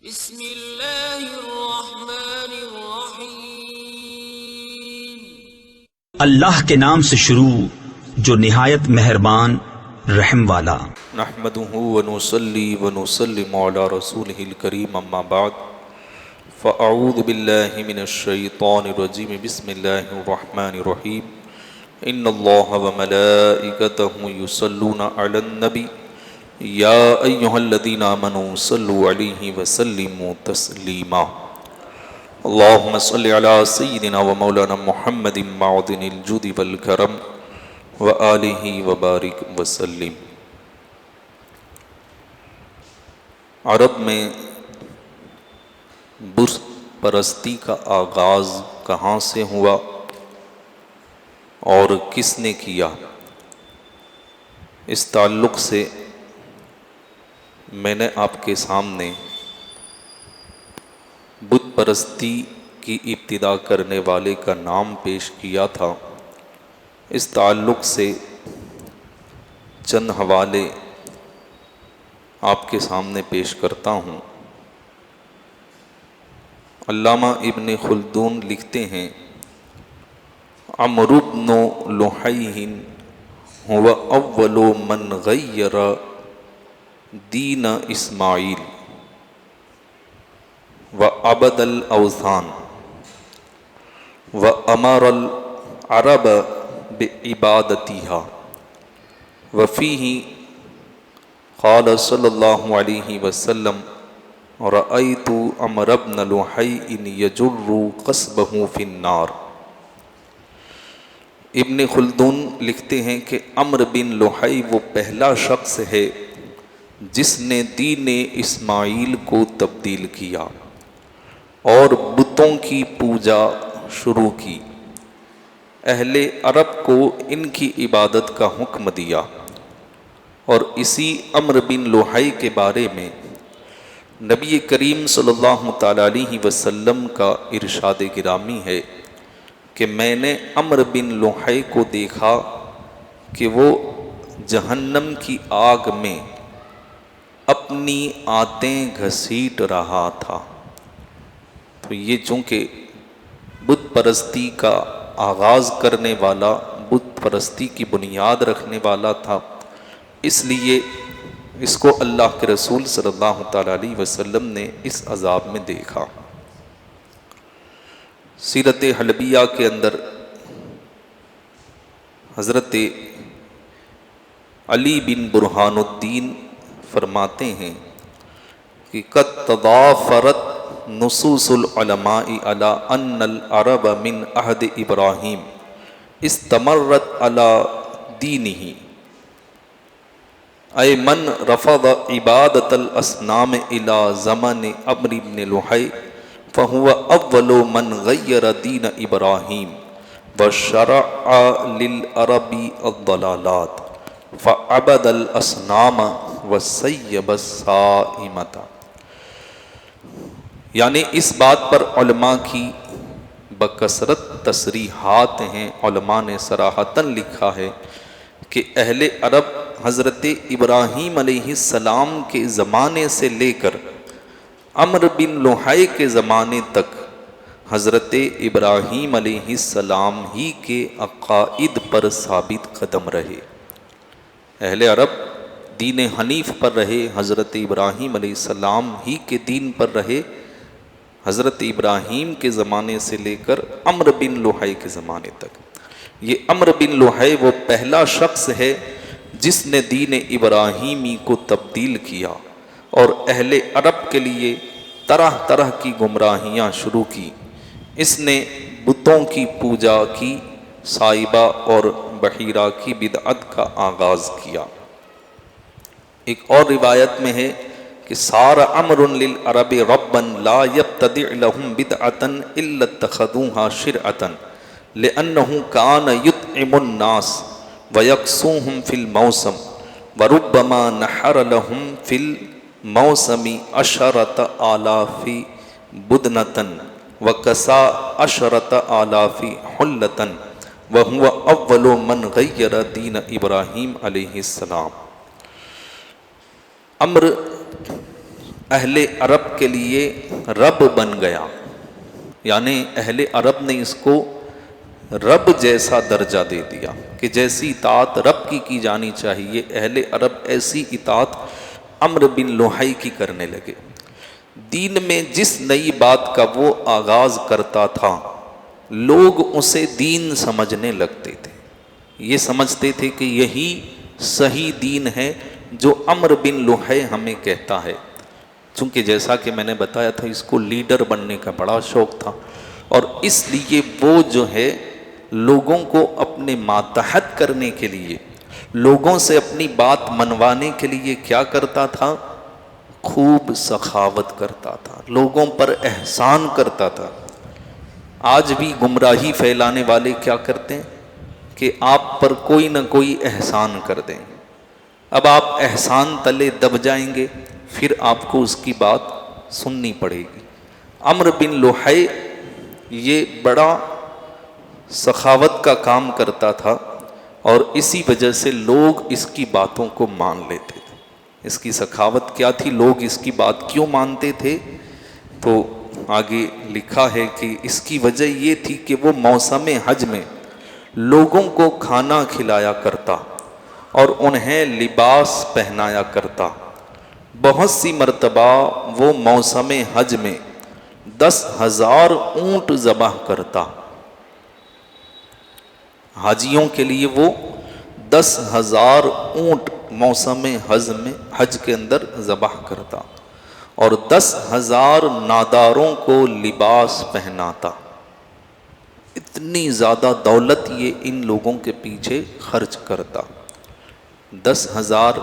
بسم اللہ الرحمن الرحیم۔ اللہ کے نام سے شروع جو نہایت مہربان رحم والا۔ نحمده ونصلي ونسلم على رسوله الكريم اما بعد فاعوذ بالله من الشيطان الرجيم بسم الله الرحمن الرحيم ان الله وملائكته يصلون على النبي يا ايها الذين امنوا صلوا عليه وسلموا تسليما اللهم صل على سيدنا ومولانا محمد معدن الجود والكرم وآله وبارك وسلم۔ عرب میں بت پرستی کا آغاز کہاں سے ہوا اور کس نے کیا، اس تعلق سے میں نے آپ کے سامنے بت پرستی کی ابتدا کرنے والے کا نام پیش کیا تھا۔ اس تعلق سے چند حوالے آپ کے سامنے پیش کرتا ہوں۔ علامہ ابن خلدون لکھتے ہیں عمرو بن لحی هو اول من غیر دین اسماعیل وعبد الاوثان وامر العرب بعبادتها وفیہ قال صلی اللہ علیہ وسلم رأیت عمرو بن لحی یجر قصبہ فی النار۔ ابن خلدون لکھتے ہیں کہ عمرو بن لحی وہ پہلا شخص ہے جس نے دین اسماعیل کو تبدیل کیا اور بتوں کی پوجا شروع کی، اہل عرب کو ان کی عبادت کا حکم دیا۔ اور اسی عمرو بن لحی کے بارے میں نبی کریم صلی اللہ تعالیٰ علیہ وسلم کا ارشاد گرامی ہے کہ میں نے عمرو بن لحی کو دیکھا کہ وہ جہنم کی آگ میں اپنی آنتیں گھسیٹ رہا تھا۔ تو یہ چونکہ بت پرستی کا آغاز کرنے والا، بت پرستی کی بنیاد رکھنے والا تھا، اس لیے اس کو اللہ کے رسول صلی اللہ تعالیٰ علیہ وسلم نے اس عذاب میں دیکھا۔ سیرت حلبیہ کے اندر حضرت علی بن برہان الدین فرماتے ہیں کہ قد تضافرت نصوص العلماء علی ان العرب من عہد ابراہیم استمرت علی دینہ اے من رفض عبادت الاصنام الى زمن عمرو بن لحی فهو اول من غیر دین ابراہیم وشرع للعرب الضلالات فعبد الاصنام وسیب الصائمۃ۔ یعنی اس بات پر علماء کی بکثرت تصریحات ہیں، علماء نے صراحتاً لکھا ہے کہ اہل عرب حضرت ابراہیم علیہ السلام کے زمانے سے لے کر عمرو بن لحی کے زمانے تک حضرت ابراہیم علیہ السلام ہی کے عقائد پر ثابت قدم رہے۔ اہل عرب دین حنیف پر رہے، حضرت ابراہیم علیہ السلام ہی کے دین پر رہے، حضرت ابراہیم کے زمانے سے لے کر عمرو بن لحی کے زمانے تک۔ یہ عمرو بن لحی وہ پہلا شخص ہے جس نے دین ابراہیمی کو تبدیل کیا اور اہل عرب کے لیے طرح طرح کی گمراہیاں شروع کی۔ اس نے بتوں کی پوجا کی، سائبہ اور بحیرہ کی بدعت کا آغاز کیا۔ ایک اور روایت میں ہے کہ صار امر للعرب ربا لا یبتدع لهم بدعة الا اتخذوها شرعة لأنه كان يطعم الناس ويكسوهم في الموسم وربما نحر لهم في الموسم 10,000 بدنة وكسى 10,000 حلة وهو اول من غیر دین ابراہیم علیہ السلام۔ عمرو اہل عرب کے لیے رب بن گیا، یعنی اہل عرب نے اس کو رب جیسا درجہ دے دیا کہ جیسی اطاعت رب کی جانی چاہیے، اہل عرب ایسی اطاعت عمرو بن لوحی کی کرنے لگے۔ دین میں جس نئی بات کا وہ آغاز کرتا تھا لوگ اسے دین سمجھنے لگتے تھے، یہ سمجھتے تھے کہ یہی صحیح دین ہے جو عمرو بن لوحی ہمیں کہتا ہے۔ چونکہ جیسا کہ میں نے بتایا تھا اس کو لیڈر بننے کا بڑا شوق تھا، اور اس لیے وہ جو ہے لوگوں کو اپنے ماتحت کرنے کے لیے، لوگوں سے اپنی بات منوانے کے لیے کیا کرتا تھا؟ خوب سخاوت کرتا تھا، لوگوں پر احسان کرتا تھا۔ آج بھی گمراہی پھیلانے والے کیا کرتے ہیں کہ آپ پر کوئی نہ کوئی احسان کر دیں، اب آپ احسان تلے دب جائیں گے، پھر آپ کو اس کی بات سننی پڑے گی۔ عمرو بن لوحی یہ بڑا سخاوت کا کام کرتا تھا، اور اسی وجہ سے لوگ اس کی باتوں کو مان لیتے تھے۔ اس کی سخاوت کیا تھی، لوگ اس کی بات کیوں مانتے تھے؟ تو آگے لکھا ہے کہ اس کی وجہ یہ تھی کہ وہ موسم حج میں لوگوں کو کھانا کھلایا کرتا اور انہیں لباس پہنایا کرتا۔ بہت سی مرتبہ وہ موسم حج میں 10,000 اونٹ ذبح کرتا، حاجیوں کے لیے وہ 10,000 اونٹ موسم حج کے اندر ذبح کرتا، اور 10,000 ناداروں کو لباس پہناتا۔ اتنی زیادہ دولت یہ ان لوگوں کے پیچھے خرچ کرتا۔ 10,000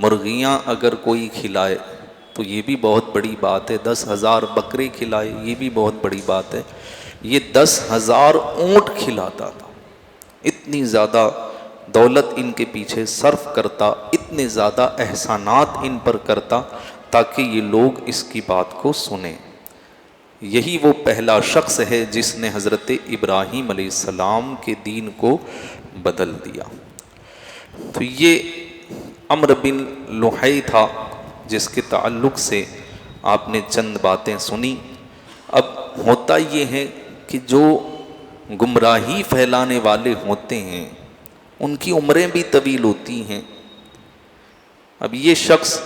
مرغیاں اگر کوئی کھلائے تو یہ بھی بہت بڑی بات ہے، 10,000 بکرے کھلائے یہ بھی بہت بڑی بات ہے، یہ 10,000 اونٹ کھلاتا تھا۔ اتنی زیادہ دولت ان کے پیچھے صرف کرتا، اتنے زیادہ احسانات ان پر کرتا تاکہ یہ لوگ اس کی بات کو سنیں۔ یہی وہ پہلا شخص ہے جس نے حضرت ابراہیم علیہ السلام کے دین کو بدل دیا۔ تو یہ عمرو بن لوحی تھا جس کے تعلق سے آپ نے چند باتیں سنی۔ اب ہوتا یہ ہے کہ جو گمراہی پھیلانے والے ہوتے ہیں ان کی عمریں بھی طویل ہوتی ہیں۔ اب یہ شخص،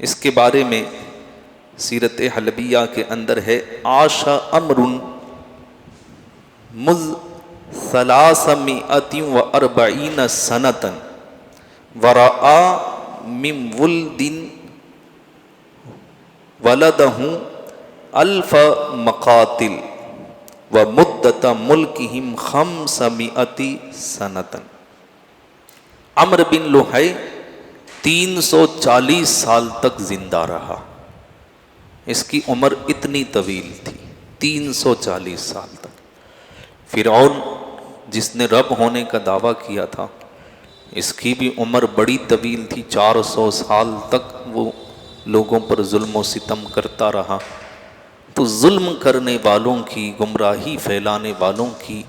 اس کے بارے میں سیرت حلبیہ کے اندر ہے، عاش امر مذ 340 سنة ورأى من ولد ولده 1000 مقاتل ومدة ملكهم 500 سنة۔ عمرو بن لوحی 340 سال تک زندہ رہا، اس کی عمر اتنی طویل تھی، 340 سال تک۔ فرعون جس نے رب ہونے کا دعویٰ کیا تھا اس کی بھی عمر بڑی طویل تھی، 400 سال تک وہ لوگوں پر ظلم و ستم کرتا رہا۔ تو ظلم کرنے والوں کی، گمراہی پھیلانے والوں کی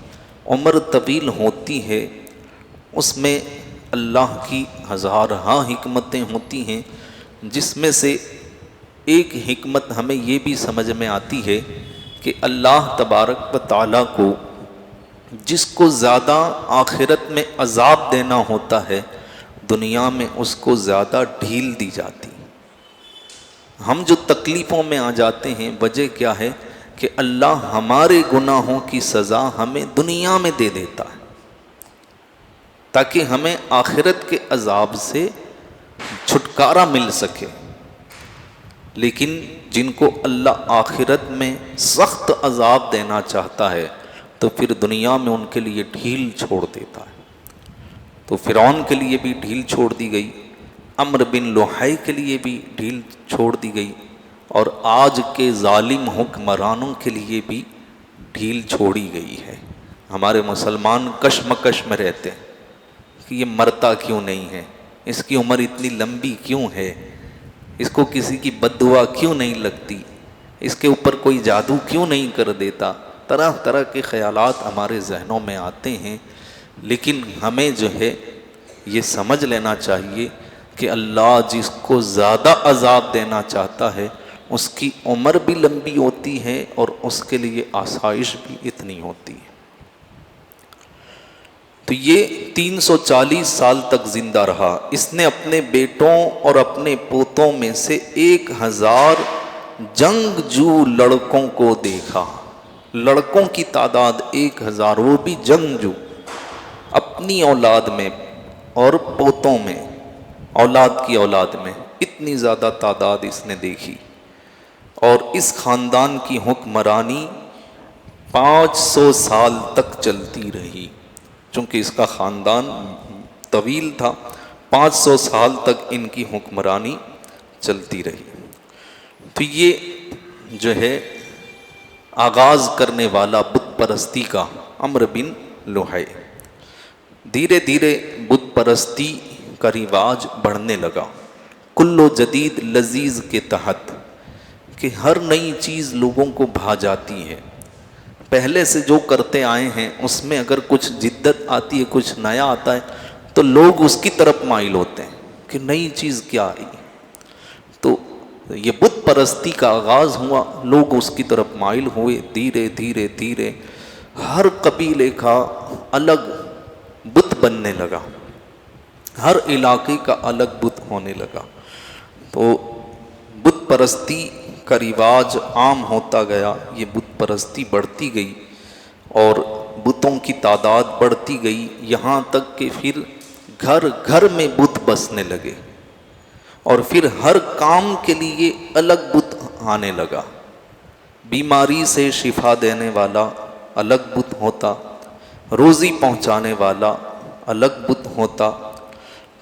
عمر طویل ہوتی ہے، اس میں اللہ کی ہزارہا حکمتیں ہوتی ہیں، جس میں سے ایک حکمت ہمیں یہ بھی سمجھ میں آتی ہے کہ اللہ تبارک و تعالیٰ کو جس کو زیادہ آخرت میں عذاب دینا ہوتا ہے دنیا میں اس کو زیادہ ڈھیل دی جاتی۔ ہم جو تکلیفوں میں آ جاتے ہیں وجہ کیا ہے کہ اللہ ہمارے گناہوں کی سزا ہمیں دنیا میں دے دیتا ہے تاکہ ہمیں آخرت کے عذاب سے چھٹکارا مل سکے۔ لیکن جن کو اللہ آخرت میں سخت عذاب دینا چاہتا ہے تو پھر دنیا میں ان کے لیے ڈھیل چھوڑ دیتا ہے۔ تو فرعون کے لیے بھی ڈھیل چھوڑ دی گئی، عمرو بن لوحی کے لیے بھی ڈھیل چھوڑ دی گئی، اور آج کے ظالم حکمرانوں کے لیے بھی ڈھیل چھوڑی گئی ہے۔ ہمارے مسلمان کشمکش میں رہتے ہیں کہ یہ مرتا کیوں نہیں ہے، اس کی عمر اتنی لمبی کیوں ہے، اس کو کسی کی بد دعا کیوں نہیں لگتی، اس کے اوپر کوئی جادو کیوں نہیں کر دیتا، طرح طرح کے خیالات ہمارے ذہنوں میں آتے ہیں۔ لیکن ہمیں جو ہے یہ سمجھ لینا چاہیے کہ اللہ جس کو زیادہ عذاب دینا چاہتا ہے اس کی عمر بھی لمبی ہوتی ہے اور اس کے لیے آسائش بھی اتنی ہوتی ہے۔ تو یہ 340 سال تک زندہ رہا۔ اس نے اپنے بیٹوں اور اپنے پوتوں میں سے 1000 جنگجو لڑکوں کو دیکھا۔ لڑکوں کی تعداد 1000، وہ بھی جنگجو، اپنی اولاد میں اور پوتوں میں، اولاد کی اولاد میں، اتنی زیادہ تعداد اس نے دیکھی۔ اور اس خاندان کی حکمرانی 500 سال تک چلتی رہی، چونکہ اس کا خاندان طویل تھا، 500 سال تک ان کی حکمرانی چلتی رہی۔ تو یہ جو ہے آغاز کرنے والا بت پرستی کا عمرو بن لوہی۔ دھیرے دھیرے بت پرستی کا رواج بڑھنے لگا، کل و جدید لذیذ کے تحت، کہ ہر نئی چیز لوگوں کو بھا جاتی ہے۔ پہلے سے جو کرتے آئے ہیں اس میں اگر کچھ جدت آتی ہے، کچھ نیا آتا ہے تو لوگ اس کی طرف مائل ہوتے ہیں کہ نئی چیز کیا آئی۔ تو یہ بت پرستی کا آغاز ہوا، لوگ اس کی طرف مائل ہوئے، دھیرے دھیرے دھیرے ہر قبیلے کا الگ بت بننے لگا، ہر علاقے کا الگ بت ہونے لگا۔ تو بت پرستی کا رواج عام ہوتا گیا، یہ بت پرستی بڑھتی گئی اور بتوں کی تعداد بڑھتی گئی، یہاں تک کہ پھر گھر گھر میں بت بسنے لگے، اور پھر ہر کام کے لیے الگ بت آنے لگا۔ بیماری سے شفا دینے والا الگ بت ہوتا، روزی پہنچانے والا الگ بت ہوتا،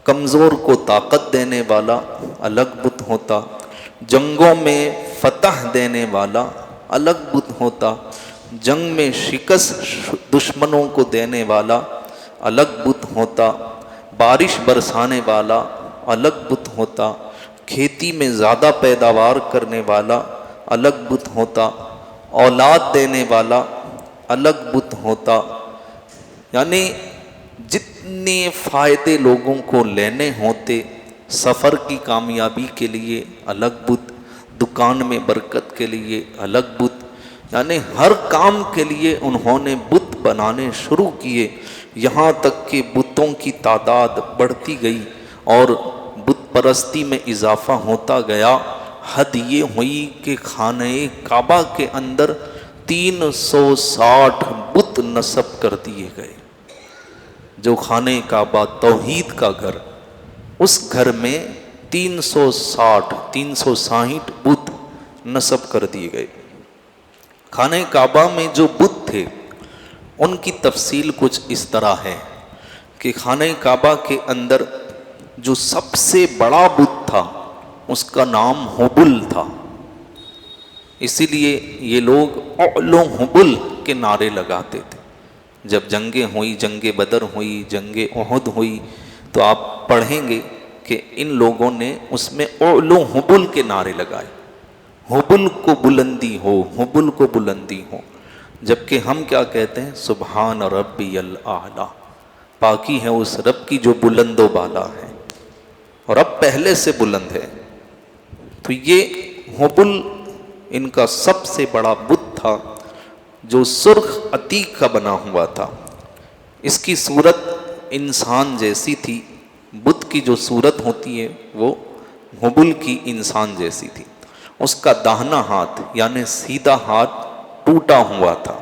کمزور کو طاقت دینے والا الگ بت ہوتا، جنگوں میں فتح دینے والا الگ بت ہوتا، جنگ میں شکست دشمنوں کو دینے والا الگ بت ہوتا، بارش برسانے والا الگ بت ہوتا، کھیتی میں زیادہ پیداوار کرنے والا الگ بت ہوتا، اولاد دینے والا الگ بت ہوتا۔ یعنی جتنے فائدے لوگوں کو لینے ہوتے، سفر کی کامیابی کے لیے الگ بت، دکان میں برکت کے لیے الگ بت، یعنی ہر کام کے لیے انہوں نے بت بنانے شروع کیے، یہاں تک کہ بتوں کی تعداد بڑھتی گئی اور بت پرستی میں اضافہ ہوتا گیا۔ حد یہ ہوئی کہ خانہ کعبہ کے اندر 360 بت نصب کر دیے گئے۔ جو خانہ کعبہ توحید کا گھر، اس گھر میں 360 بت نصب کر دیے گئے۔ خانہ کعبہ میں جو بت تھے ان کی تفصیل کچھ اس طرح ہے کہ خانہ کعبہ کے اندر جو سب سے بڑا بت تھا اس کا نام ہبل تھا، اسی لیے یہ لوگ اعلو ہبل کے نعرے لگاتے تھے۔ جب جنگیں ہوئی، جنگ بدر ہوئی، جنگ احد ہوئی، تو آپ پڑھیں گے کہ ان لوگوں نے اس میں اعلو ہبل کے نعرے لگائے، ہبل کو بلندی ہو، ہبل کو بلندی ہو، جبکہ ہم کیا کہتے ہیں؟ سبحان ربی الاعلی، پاکی ہے اس رب کی جو بلند و بالا ہے، اور رب پہلے سے بلند ہے۔ تو یہ ہبل ان کا سب سے بڑا بت تھا جو سرخ عتیق کا بنا ہوا تھا۔ اس کی صورت انسان جیسی تھی، بت کی جو صورت ہوتی ہے وہ ہبل کی انسان جیسی تھی۔ اس کا داہنا ہاتھ یعنی سیدھا ہاتھ ٹوٹا ہوا تھا۔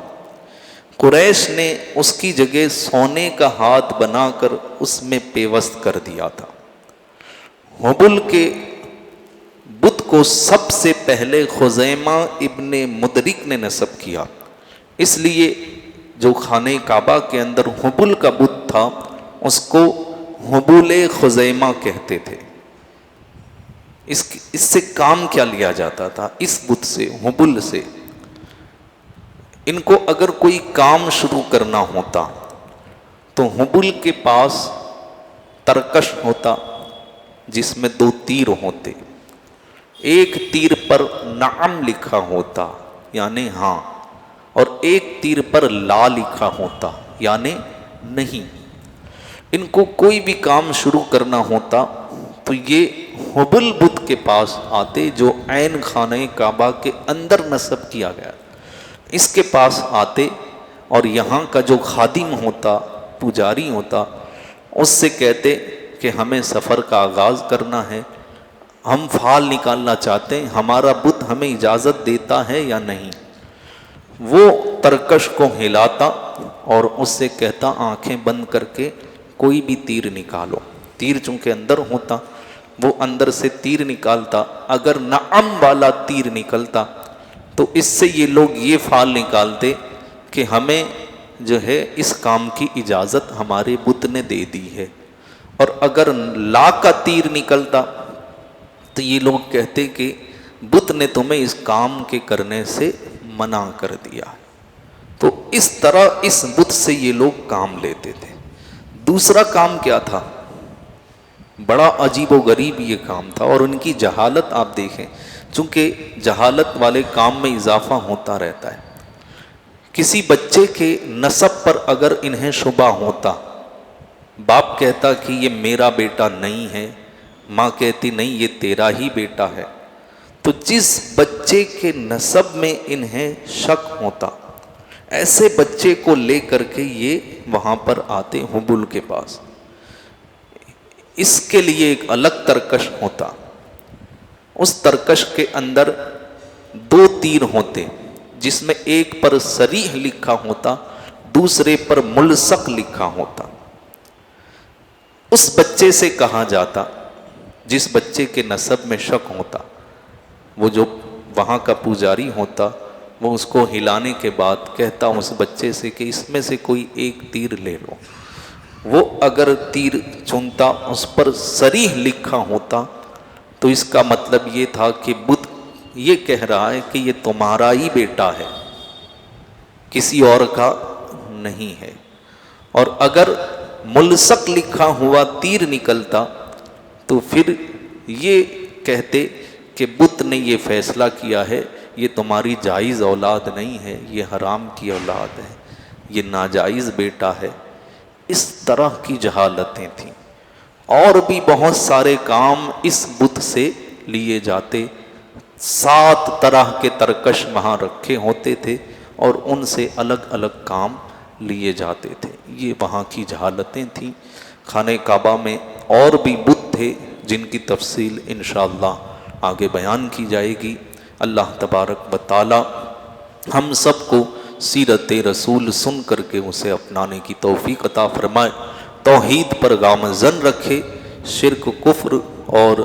قریش نے اس کی جگہ سونے کا ہاتھ بنا کر اس میں پیوست کر دیا تھا۔ ہبل کے بت کو سب سے پہلے خزیمہ ابن مدرک نے نصب کیا، اس لیے جو خانہ کعبہ کے اندر ہبل کا بت تھا اس کو ہبل خزیمہ کہتے تھے۔ اس سے کام کیا لیا جاتا تھا؟ اس بت سے، ہبل سے، ان کو اگر کوئی کام شروع کرنا ہوتا تو ہبل کے پاس ترکش ہوتا جس میں 2 تیر ہوتے، ایک تیر پر نعم لکھا ہوتا یعنی ہاں، اور ایک تیر پر لا لکھا ہوتا یعنی نہیں۔ ان کو کوئی بھی کام شروع کرنا ہوتا تو یہ حبل بت کے پاس آتے جو عین خانہ کعبہ کے اندر نصب کیا گیا، اس کے پاس آتے اور یہاں کا جو خادم ہوتا، پجاری ہوتا، اس سے کہتے کہ ہمیں سفر کا آغاز کرنا ہے، ہم پھال نکالنا چاہتے ہیں، ہمارا بت ہمیں اجازت دیتا ہے یا نہیں۔ وہ ترکش کو ہلاتا اور اس سے کہتا آنکھیں بند کر کے کوئی بھی تیر نکالو۔ تیر چونکہ اندر ہوتا، وہ اندر سے تیر نکالتا، اگر نعم والا تیر نکلتا تو اس سے یہ لوگ یہ فال نکالتے کہ ہمیں جو ہے اس کام کی اجازت ہمارے بت نے دے دی ہے، اور اگر لا کا تیر نکلتا تو یہ لوگ کہتے کہ بت نے تمہیں اس کام کے کرنے سے منع کر دیا۔ تو اس طرح اس بت سے یہ لوگ کام لیتے تھے۔ دوسرا کام کیا تھا؟ بڑا عجیب و غریب یہ کام تھا، اور ان کی جہالت آپ دیکھیں، چونکہ جہالت والے کام میں اضافہ ہوتا رہتا ہے۔ کسی بچے کے نسب پر اگر انہیں شبہ ہوتا، باپ کہتا کہ یہ میرا بیٹا نہیں ہے، ماں کہتی نہیں یہ تیرا ہی بیٹا ہے، تو جس بچے کے نسب میں انہیں شک ہوتا، ایسے بچے کو لے کر کے یہ وہاں پر آتے حبل کے پاس۔ اس کے لیے ایک الگ ترکش ہوتا، اس ترکش کے اندر 2 تیر ہوتے، جس میں ایک پر صریح لکھا ہوتا، دوسرے پر ملصق لکھا ہوتا۔ اس بچے سے کہا جاتا، جس بچے کے نسب میں شک ہوتا، وہ جو وہاں کا پجاری ہوتا، وہ اس کو ہلانے کے بعد کہتا اس بچے سے کہ اس میں سے کوئی ایک تیر لے لو۔ وہ اگر تیر چنتا، اس پر صریح لکھا ہوتا، تو اس کا مطلب یہ تھا کہ بت یہ کہہ رہا ہے کہ یہ تمہارا ہی بیٹا ہے، کسی اور کا نہیں ہے۔ اور اگر ملصق لکھا ہوا تیر نکلتا تو پھر یہ کہتے کہ بت نے یہ فیصلہ کیا ہے، یہ تمہاری جائز اولاد نہیں ہے، یہ حرام کی اولاد ہے، یہ ناجائز بیٹا ہے۔ اس طرح کی جہالتیں تھیں، اور بھی بہت سارے کام اس بت سے لیے جاتے۔ 7 طرح کے ترکش وہاں رکھے ہوتے تھے، اور ان سے الگ الگ کام لیے جاتے تھے۔ یہ وہاں کی جہالتیں تھیں۔ خانہ کعبہ میں اور بھی بت تھے جن کی تفصیل انشاءاللہ آگے بیان کی جائے گی۔ اللہ تبارک و تعالی ہم سب کو سیرت رسول سن کر کے اسے اپنانے کی توفیق عطا فرمائے، توحید پر گامزن رکھے، شرک، کفر اور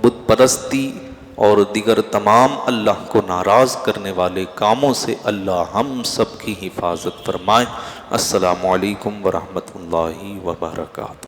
بت پرستی اور دیگر تمام اللہ کو ناراض کرنے والے کاموں سے اللہ ہم سب کی حفاظت فرمائے۔ السلام علیکم ورحمۃ اللہ وبرکاتہ۔